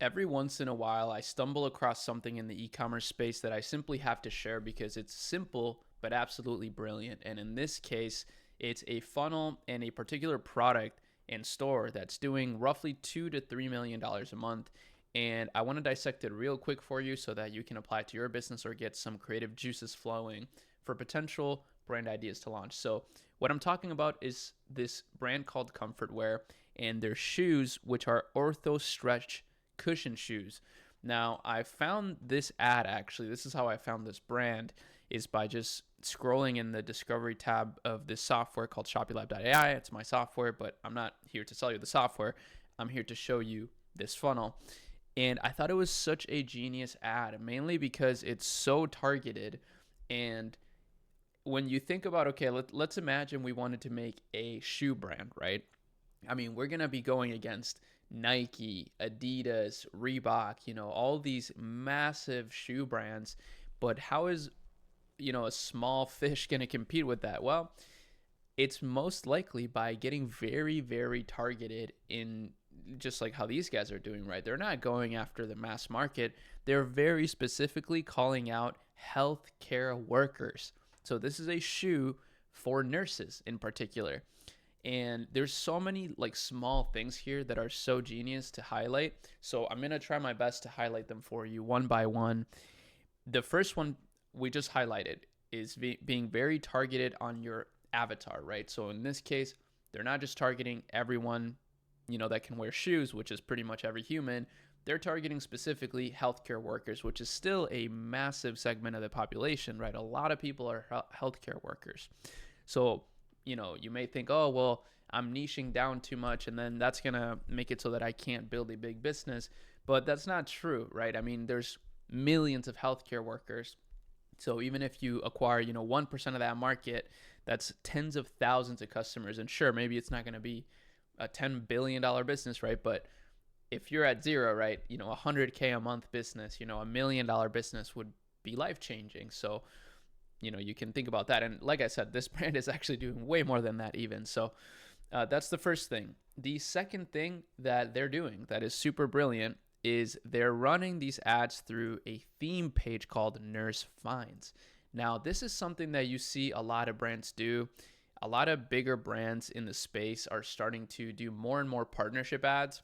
Every once in a while, I stumble across something in the e-commerce space that I simply have to share because it's simple but absolutely brilliant. And in this case, it's a funnel and a particular product and store that's doing roughly $2 to $3 million a month. And I want to dissect it real quick for you so that you can apply it to your business or get some creative juices flowing for potential brand ideas to launch. So, what I'm talking about is this brand called Comfortwear and their shoes, which are Ortho Stretch cushion shoes. Now, I found this ad actually. This is how I found this brand is by just scrolling in the discovery tab of this software called Shopify.ai. It's my software, but I'm not here to sell you the software. I'm here to show you this funnel. And I thought it was such a genius ad, mainly because it's so targeted. And when you think about, okay, let's imagine we wanted to make a shoe brand, right? I mean, we're going to be going against Nike, Adidas, Reebok, all these massive shoe brands. But how is, a small fish going to compete with that? Well, it's most likely by getting very, very targeted in just like how these guys are doing, right? They're not going after the mass market. They're very specifically calling out healthcare workers. So this is a shoe for nurses in particular. And there's so many like small things here that are so genius to highlight. So I'm going to try my best to highlight them for you one by one. The first one we just highlighted is being very targeted on your avatar, right? So in this case, they're not just targeting everyone, that can wear shoes, which is pretty much every human. They're targeting specifically healthcare workers, which is still a massive segment of the population, right? A lot of people are healthcare workers. So, you may think, oh, well, I'm niching down too much, and then that's going to make it so that I can't build a big business. But that's not true, right? I mean, there's millions of healthcare workers. So even if you acquire, 1% of that market, that's tens of thousands of customers. And sure, maybe it's not going to be a $10 billion business, right? But if you're at zero, right, $100K a month business, $1 million business would be life-changing. So, you can think about that. And like I said, this brand is actually doing way more than that even. So that's the first thing. The second thing that they're doing that is super brilliant is they're running these ads through a theme page called Nurse Finds. Now, this is something that you see a lot of brands do. A lot of bigger brands in the space are starting to do more and more partnership ads,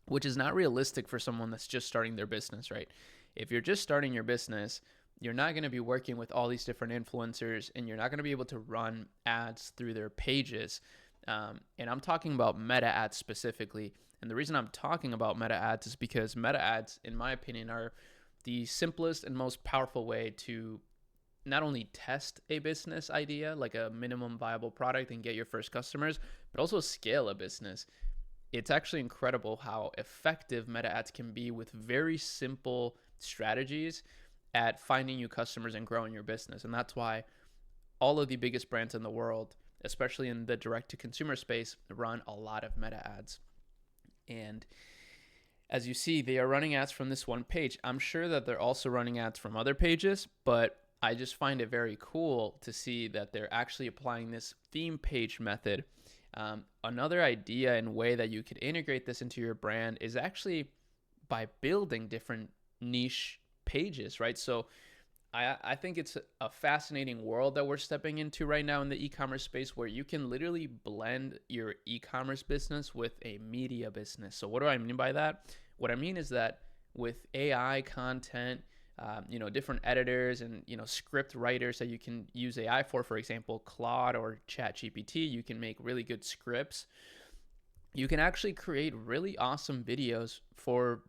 which is not realistic for someone that's just starting their business, right? If you're just starting your business, you're not going to be working with all these different influencers, and you're not going to be able to run ads through their pages. And I'm talking about meta ads specifically. And the reason I'm talking about meta ads is because meta ads, in my opinion, are the simplest and most powerful way to not only test a business idea, like a minimum viable product and get your first customers, but also scale a business. It's actually incredible how effective meta ads can be with very simple strategies at finding new customers and growing your business. And that's why all of the biggest brands in the world, especially in the direct-to-consumer space, run a lot of meta ads. And as you see, they are running ads from this one page. I'm sure that they're also running ads from other pages, but I just find it very cool to see that they're actually applying this theme page method. Another idea and way that you could integrate this into your brand is actually by building different niche pages, right? So I think it's a fascinating world that we're stepping into right now in the e-commerce space, where you can literally blend your e-commerce business with a media business. So what do I mean by that? What I mean is that with AI content, different editors and, script writers that you can use AI for example, Claude or ChatGPT, you can make really good scripts. You can actually create really awesome videos for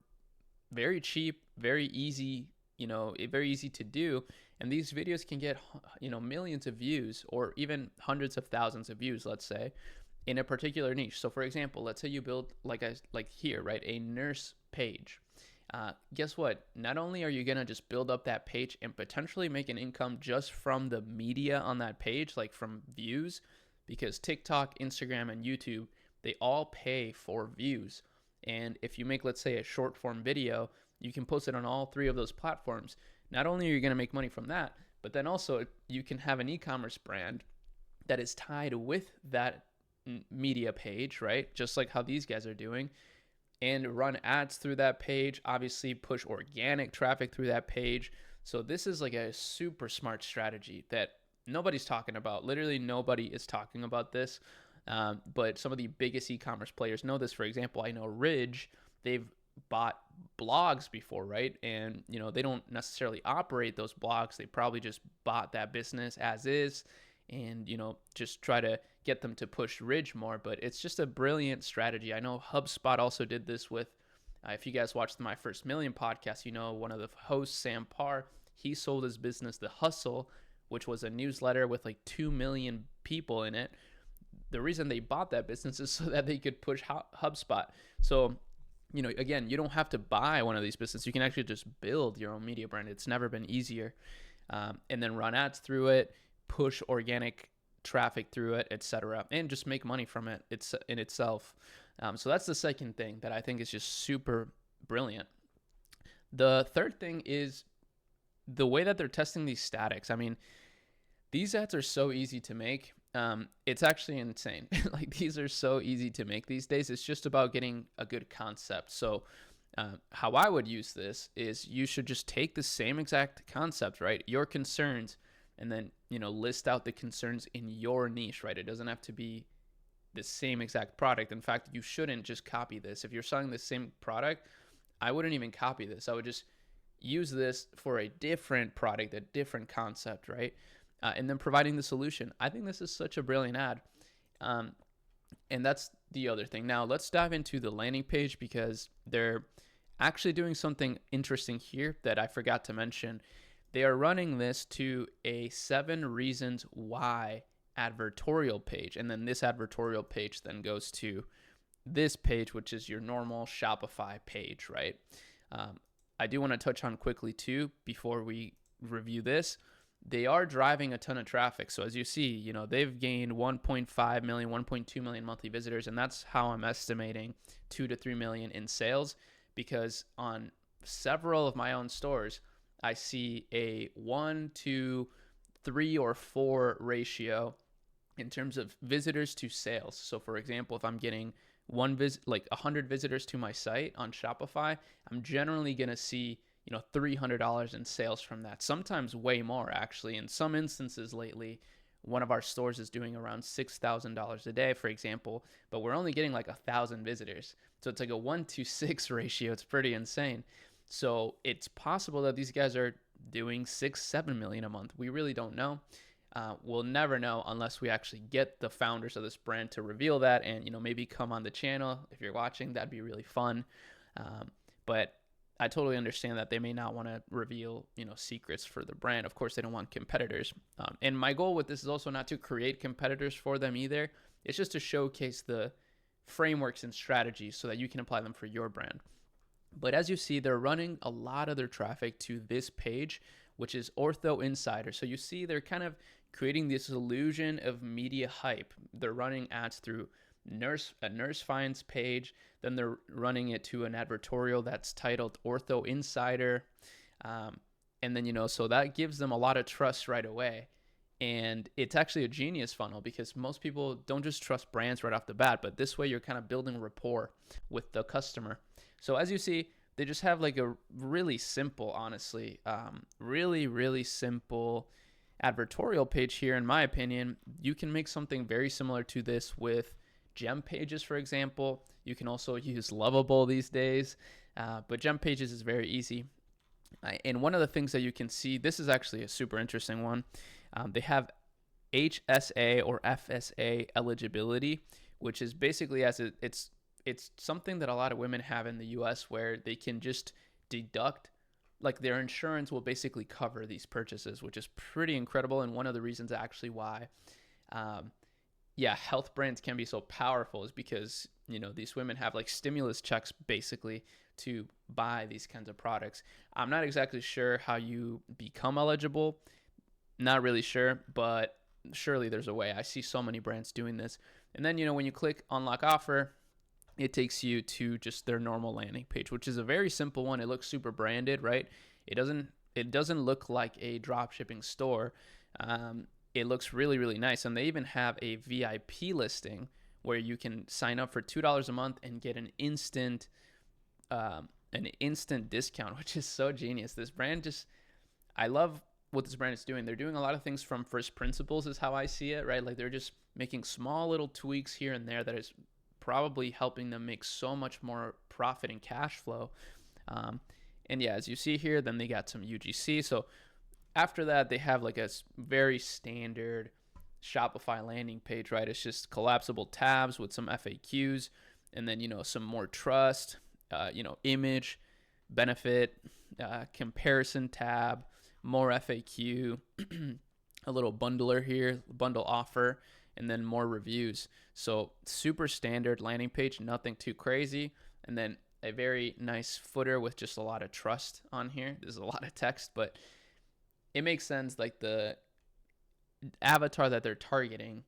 very cheap, very easy, very easy to do. And these videos can get, millions of views or even hundreds of thousands of views, let's say, in a particular niche. So for example, let's say you build like here, right, a nurse page. Guess what? Not only are you going to just build up that page and potentially make an income just from the media on that page, like from views, because TikTok, Instagram, and YouTube, they all pay for views. And if you make, let's say, a short form video, you can post it on all three of those platforms. Not only are you going to make money from that, but then also you can have an e-commerce brand that is tied with that media page, right? Just like how these guys are doing. and run ads through that page, obviously push organic traffic through that page. So this is like a super smart strategy that nobody's talking about. Literally nobody is talking about this. But some of the biggest e-commerce players know this. For example, I know Ridge, they've bought blogs before, right? And they don't necessarily operate those blogs. They probably just bought that business as is, and just try to get them to push Ridge more. But it's just a brilliant strategy. I know HubSpot also did this with, if you guys watched My First Million podcast, one of the hosts, Sam Parr, he sold his business, The Hustle, which was a newsletter with like 2 million people in it. The reason they bought that business is so that they could push HubSpot. So, again, you don't have to buy one of these businesses. You can actually just build your own media brand. It's never been easier. And then run ads through it, push organic traffic through it, etc., and just make money from it in itself. So that's the second thing that I think is just super brilliant. The third thing is the way that they're testing these statics. I mean, these ads are so easy to make. It's actually insane. Like, these are so easy to make these days. It's just about getting a good concept. So how I would use this is you should just take the same exact concept, right? Your concerns, and then, list out the concerns in your niche, right? It doesn't have to be the same exact product. In fact, you shouldn't just copy this. If you're selling the same product, I wouldn't even copy this. I would just use this for a different product, a different concept, right? And then providing the solution. I think this is such a brilliant ad. And that's the other thing. Now, let's dive into the landing page, because they're actually doing something interesting here that I forgot to mention. They are running this to a 7 reasons why advertorial page. And then this advertorial page then goes to this page, which is your normal Shopify page, right? I do want to touch on quickly too, before we review this, they are driving a ton of traffic. So as you see, they've gained 1.5 million, 1.2 million monthly visitors. And that's how I'm estimating 2 to 3 million in sales, because on several of my own stores, I see a 1 to 3 or 4 ratio in terms of visitors to sales. So for example, if I'm getting 100 visitors to my site on Shopify, I'm generally going to see $300 in sales from that. Sometimes way more, actually. In some instances lately, one of our stores is doing around $6,000 a day, for example, but we're only getting like 1,000 visitors. So it's like a 1 to 6 ratio. It's pretty insane. So it's possible that these guys are doing 6-7 million a month. We really don't know. We'll never know unless we actually get the founders of this brand to reveal that, and maybe come on the channel. If you're watching, that'd be really fun. But I totally understand that they may not want to reveal secrets for the brand. Of course, they don't want competitors. And my goal with this is also not to create competitors for them either. It's just to showcase the frameworks and strategies so that you can apply them for your brand. But as you see, they're running a lot of their traffic to this page, which is Ortho Insider. So you see they're kind of creating this illusion of media hype. They're running ads through a nurse finds page, then they're running it to an advertorial that's titled Ortho Insider. And then, so that gives them a lot of trust right away. And it's actually a genius funnel, because most people don't just trust brands right off the bat, but this way you're kind of building rapport with the customer. So as you see, they just have like a really simple, honestly, really, really simple advertorial page here. In my opinion, you can make something very similar to this with gem pages, for example. You can also use Lovable these days, but gem pages is very easy. And one of the things that you can see, this is actually a super interesting one. They have HSA or FSA eligibility, which is basically it's something that a lot of women have in the US, where they can just deduct, like their insurance will basically cover these purchases, which is pretty incredible. And one of the reasons actually why health brands can be so powerful is because, these women have like stimulus checks basically to buy these kinds of products. I'm not exactly sure how you become eligible. Not really sure, but surely there's a way. I see so many brands doing this. And then, when you click unlock offer, it takes you to just their normal landing page, which is a very simple one. It looks super branded, right? It doesn't look like a drop shipping store. It looks really, really nice. And they even have a VIP listing where you can sign up for $2 a month and get an instant an instant discount, which is so genius. This brand just, I love what this brand is doing. They're doing a lot of things from first principles, is how I see it, right? Like they're just making small little tweaks here and there that is probably helping them make so much more profit and cash flow. And yeah, as you see here, then they got some UGC. So after that, they have like a very standard Shopify landing page, right? It's just collapsible tabs with some FAQs, and then, some more trust, image, benefit, comparison tab, more FAQ, a little bundler here, bundle offer, and then more reviews. So super standard landing page, nothing too crazy. And then a very nice footer with just a lot of trust on here. There's a lot of text, but it makes sense. Like the avatar that they're targeting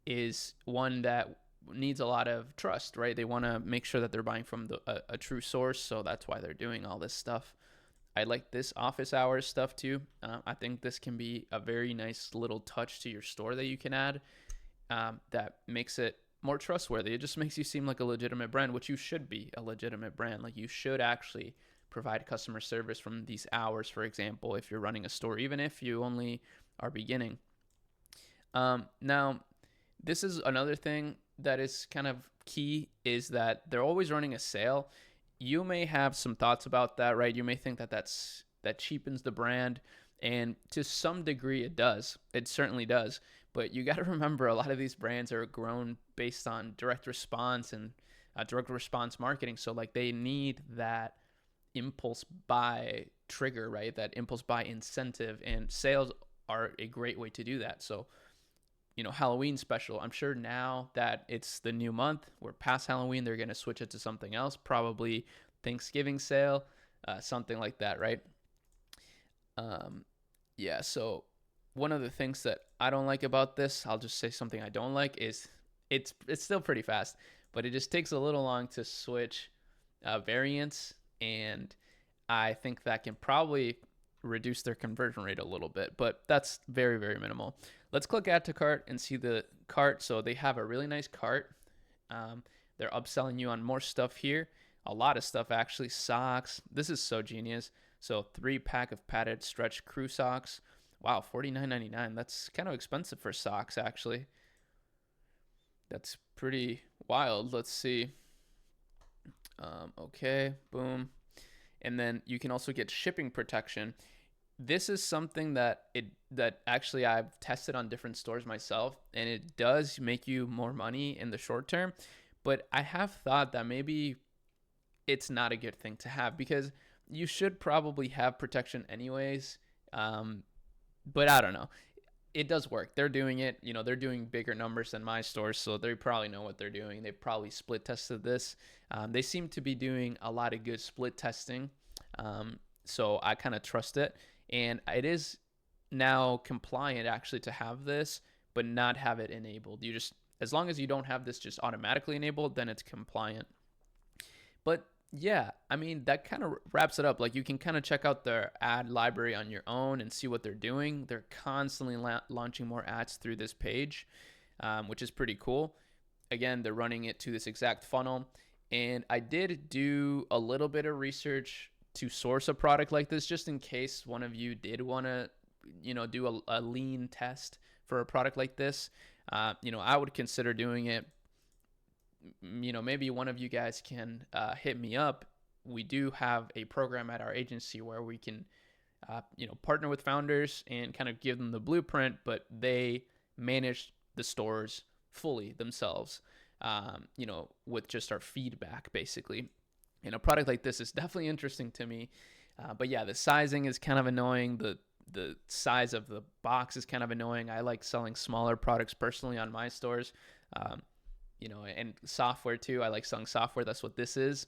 is one that needs a lot of trust, right? They want to make sure that they're buying from a true source. So that's why they're doing all this stuff. I like this office hours stuff too. I think this can be a very nice little touch to your store that you can add that makes it more trustworthy. It just makes you seem like a legitimate brand, which you should be a legitimate brand. Like you should actually provide customer service from these hours, for example, if you're running a store, even if you only are beginning. Now, this is another thing that is kind of key, is that they're always running a sale. You may have some thoughts about that, right? You may think that that cheapens the brand, and to some degree it does. It certainly does. But you got to remember, a lot of these brands are grown based on direct response and direct response marketing. So like they need that impulse buy trigger, right? That impulse buy incentive, and sales are a great way to do that. So Halloween special. I'm sure now that it's the new month, we're past Halloween, they're going to switch it to something else, probably Thanksgiving sale, something like that, right? Yeah, so one of the things that I don't like about this, I'll just say something I don't like, is it's still pretty fast, but it just takes a little long to switch variants, and I think that can probably reduce their conversion rate a little bit, but that's very, very minimal. Let's click add to cart and see the cart. So they have a really nice cart. They're upselling you on more stuff here. A lot of stuff, actually. Socks. This is so genius. So 3-pack of padded stretch crew socks. Wow, $49.99. That's kind of expensive for socks, actually. That's pretty wild. Let's see. Okay, boom. And then you can also get shipping protection. This is something that actually I've tested on different stores myself, and it does make you more money in the short term. But I have thought that maybe it's not a good thing to have, because you should probably have protection anyways. But I don't know. It does work. They're doing it. They're doing bigger numbers than my stores, so they probably know what they're doing. They probably split tested this. They seem to be doing a lot of good split testing. So I kind of trust it. And it is now compliant actually to have this, but not have it enabled. You just, as long as you don't have this just automatically enabled, then it's compliant. But yeah, I mean, that kind of wraps it up. Like you can kind of check out their ad library on your own and see what they're doing. They're constantly launching more ads through this page, which is pretty cool. Again, they're running it to this exact funnel. And I did do a little bit of research to source a product like this, just in case one of you did want to, do a lean test for a product like this. I would consider doing it. Maybe one of you guys can hit me up. We do have a program at our agency where we can, partner with founders and kind of give them the blueprint, but they manage the stores fully themselves, with just our feedback, basically. A product like this is definitely interesting to me. But yeah, the sizing is kind of annoying. The size of the box is kind of annoying. I like selling smaller products personally on my stores. And software too. I like selling software. That's what this is.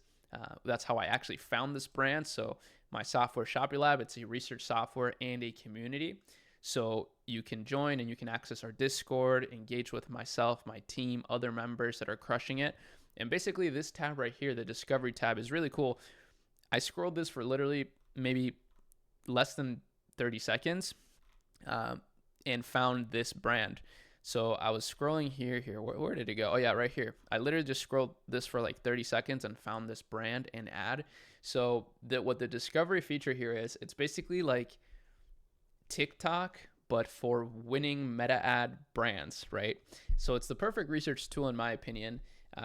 That's how I actually found this brand. So my software, Shopify Lab, it's a research software and a community. So you can join and you can access our Discord, engage with myself, my team, other members that are crushing it. And basically this tab right here, the Discovery tab, is really cool. I scrolled this for literally maybe less than 30 seconds and found this brand. So I was scrolling here. Where did it go? Oh yeah, right here. I literally just scrolled this for like 30 seconds and found this brand and ad. So what the discovery feature here is, it's basically like TikTok, but for winning meta ad brands, right? So it's the perfect research tool in my opinion,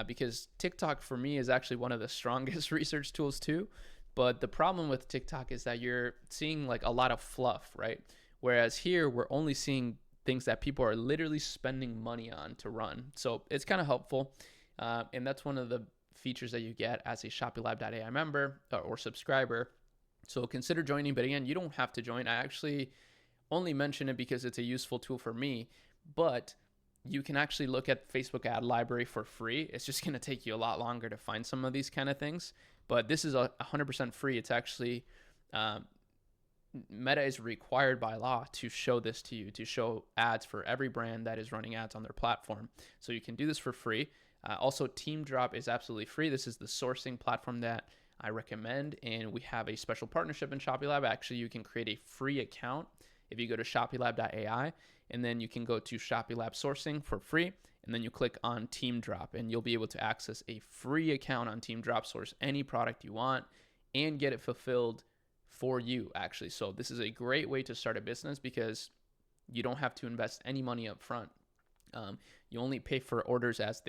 because TikTok for me is actually one of the strongest research tools too. But the problem with TikTok is that you're seeing like a lot of fluff, right? Whereas here we're only seeing things that people are literally spending money on to run. So it's kind of helpful. And that's one of the features that you get as a ShoppingLab.ai member or subscriber. So consider joining. But again, you don't have to join. I actually only mention it because it's a useful tool for me. But you can actually look at Facebook ad library for free. It's just going to take you a lot longer to find some of these kind of things. But this is 100% free. It's actually Meta is required by law to show this to you, to show ads for every brand that is running ads on their platform. So you can do this for free. Also, Team Drop is absolutely free. This is the sourcing platform that I recommend, and we have a special partnership in ShoppingLab. Actually, you can create a free account if you go to ShoppingLab.ai, and then you can go to ShoppingLab Sourcing for free, and then you click on Team Drop, and you'll be able to access a free account on Team Drop, source any product you want, and get it fulfilled for you actually. So this is a great way to start a business because you don't have to invest any money up front. You only pay for orders as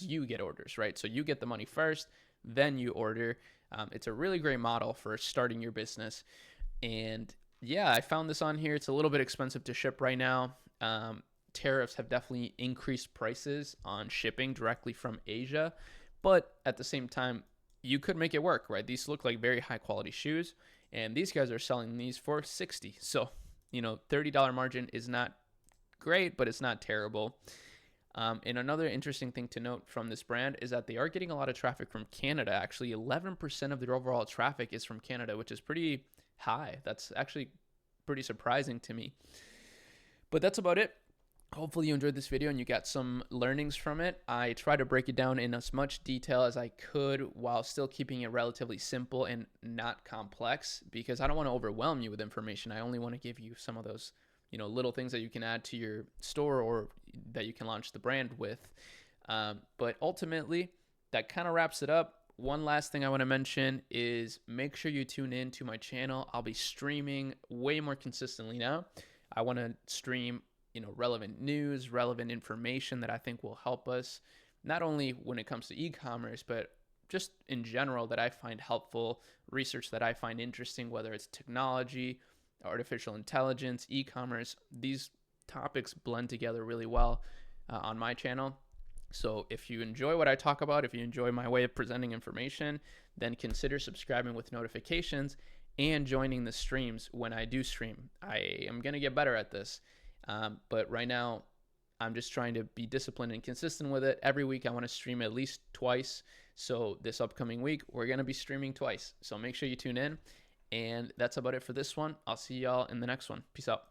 you get orders, right? So you get the money first, then you order. It's a really great model for starting your business. And yeah, I found this on here. It's a little bit expensive to ship right now. Tariffs have definitely increased prices on shipping directly from Asia, but at the same time, you could make it work, right? These look like very high quality shoes, and these guys are selling these for $60. So, $30 margin is not great, but it's not terrible. And another interesting thing to note from this brand is that they are getting a lot of traffic from Canada. Actually, 11% of their overall traffic is from Canada, which is pretty high. That's actually pretty surprising to me. But that's about it. Hopefully you enjoyed this video and you got some learnings from it. I try to break it down in as much detail as I could while still keeping it relatively simple and not complex, because I don't want to overwhelm you with information. I only want to give you some of those, little things that you can add to your store or that you can launch the brand with. But ultimately, that kind of wraps it up. One last thing I want to mention is make sure you tune in to my channel. I'll be streaming way more consistently now. I want to stream relevant news, relevant information that I think will help us, not only when it comes to e-commerce, but just in general that I find helpful, research that I find interesting, whether it's technology, artificial intelligence, e-commerce. These topics blend together really well on my channel. So if you enjoy what I talk about, if you enjoy my way of presenting information, then consider subscribing with notifications and joining the streams when I do stream. I am going to get better at this. But right now, I'm just trying to be disciplined and consistent with it. Every week, I want to stream at least twice. So this upcoming week, we're going to be streaming twice. So make sure you tune in. And that's about it for this one. I'll see y'all in the next one. Peace out.